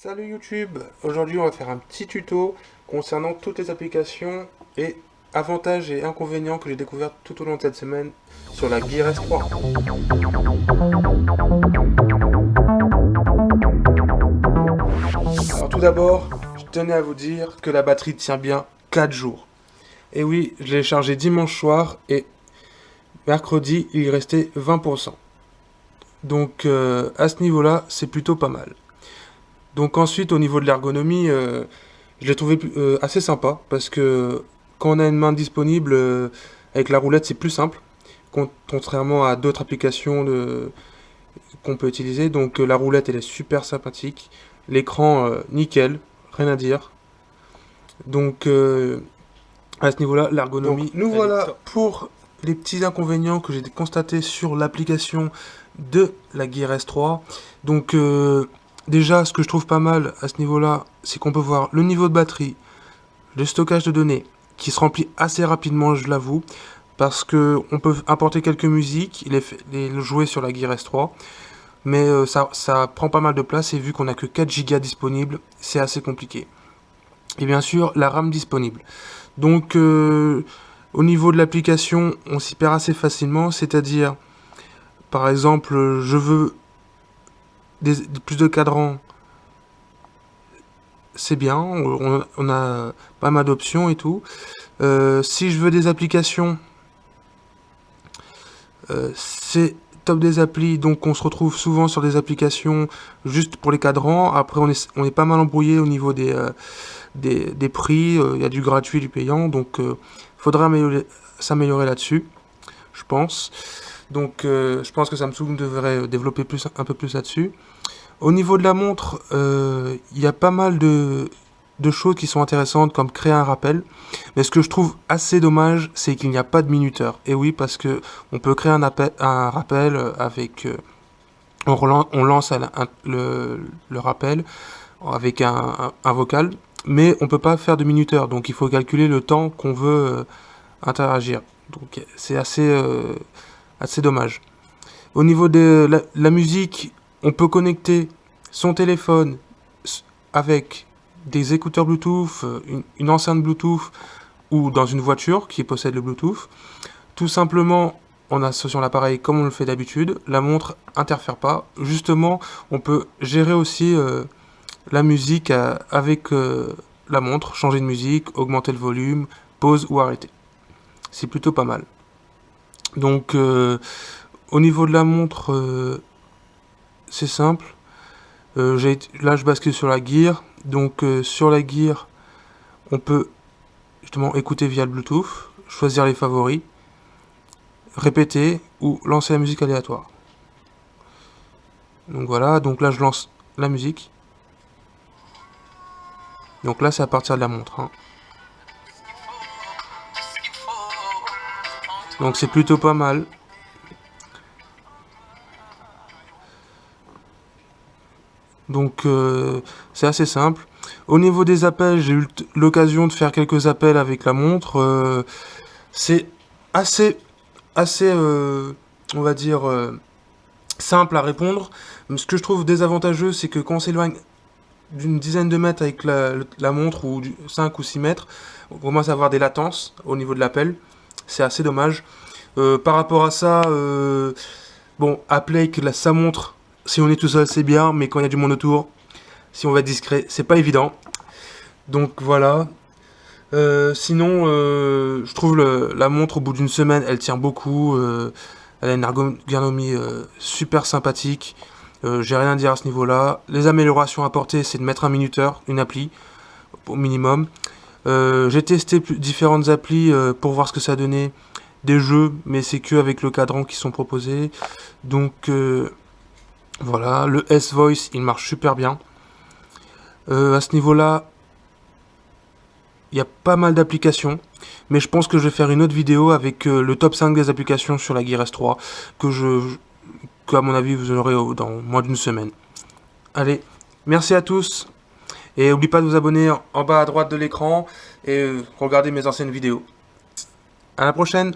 Salut YouTube, aujourd'hui on va faire un petit tuto concernant toutes les applications et avantages et inconvénients que j'ai découvert tout au long de cette semaine sur la Gear S3. Alors tout d'abord, je tenais à vous dire que la batterie tient bien 4 jours. Et oui, je l'ai chargé dimanche soir et mercredi il y restait 20%. Donc à ce niveau-là, c'est plutôt pas mal. Donc ensuite, au niveau de l'ergonomie, je l'ai trouvé assez sympa, parce que quand on a une main disponible, avec la roulette, c'est plus simple, contrairement à d'autres applications qu'on peut utiliser. Donc la roulette, elle est super sympathique. L'écran, nickel, rien à dire. Donc à ce niveau-là, l'ergonomie... Donc nous voilà pour les petits inconvénients que j'ai constatés sur l'application de la Gear S3. Donc... déjà, ce que je trouve pas mal à ce niveau-là, c'est qu'on peut voir le niveau de batterie, le stockage de données, qui se remplit assez rapidement, je l'avoue, parce que on peut importer quelques musiques, les jouer sur la Gear S3, mais ça prend pas mal de place, et vu qu'on n'a que 4 Go disponibles, c'est assez compliqué. Et bien sûr, la RAM disponible. Donc, au niveau de l'application, on s'y perd assez facilement, c'est-à-dire, par exemple, je veux plus de cadrans, c'est bien, on a pas mal d'options et tout. Si je veux des applications, c'est top des applis, donc on se retrouve souvent sur des applications juste pour les cadrans. Après on est pas mal embrouillé au niveau des prix, il y a du gratuit, du payant, donc faudra s'améliorer là-dessus, je pense. Donc je pense que Samsung devrait développer un peu plus là-dessus. Au niveau de la montre, il y a pas mal de choses qui sont intéressantes, comme créer un rappel. Mais ce que je trouve assez dommage, c'est qu'il n'y a pas de minuteur. Et oui, parce que on peut créer un rappel avec... on lance le rappel avec un vocal, mais on peut pas faire de minuteur. Donc il faut calculer le temps qu'on veut interagir. Donc c'est assez dommage. Au niveau de la musique, on peut connecter son téléphone avec des écouteurs Bluetooth, une enceinte Bluetooth ou dans une voiture qui possède le Bluetooth. Tout simplement en associant l'appareil comme on le fait d'habitude. La montre interfère pas. Justement, on peut gérer aussi la musique avec la montre, changer de musique, augmenter le volume, pause ou arrêter. C'est plutôt pas mal. Donc au niveau de la montre, c'est simple. Là, je bascule sur la Gear. Donc, sur la Gear, on peut justement écouter via le Bluetooth, choisir les favoris, répéter ou lancer la musique aléatoire. Donc voilà, donc là, je lance la musique. Donc là, c'est à partir de la montre. Hein. Donc, c'est plutôt pas mal. Donc c'est assez simple. Au niveau des appels, j'ai eu l'occasion de faire quelques appels avec la montre. C'est assez on va dire, simple à répondre. Ce que je trouve désavantageux, c'est que quand on s'éloigne d'une dizaine de mètres avec la montre, ou 5 ou 6 mètres, on commence à avoir des latences au niveau de l'appel. C'est assez dommage. Par rapport à ça, bon, appeler avec sa montre, si on est tout seul, c'est bien, mais quand il y a du monde autour, si on va être discret, c'est pas évident. Donc voilà. Sinon, je trouve la montre, au bout d'une semaine, elle tient beaucoup. Elle a une ergonomie super sympathique. J'ai rien à dire à ce niveau-là. Les améliorations apportées, c'est de mettre un minuteur, une appli, au minimum. J'ai testé différentes applis pour voir ce que ça donnait. Des jeux, mais c'est que avec le cadran qui sont proposés. Donc voilà, le S-Voice, il marche super bien. À ce niveau-là, il y a pas mal d'applications, mais je pense que je vais faire une autre vidéo avec le top 5 des applications sur la Gear S3, que à mon avis vous aurez dans moins d'une semaine. Allez, merci à tous, et n'oubliez pas de vous abonner en bas à droite de l'écran, et regardez mes anciennes vidéos. À la prochaine!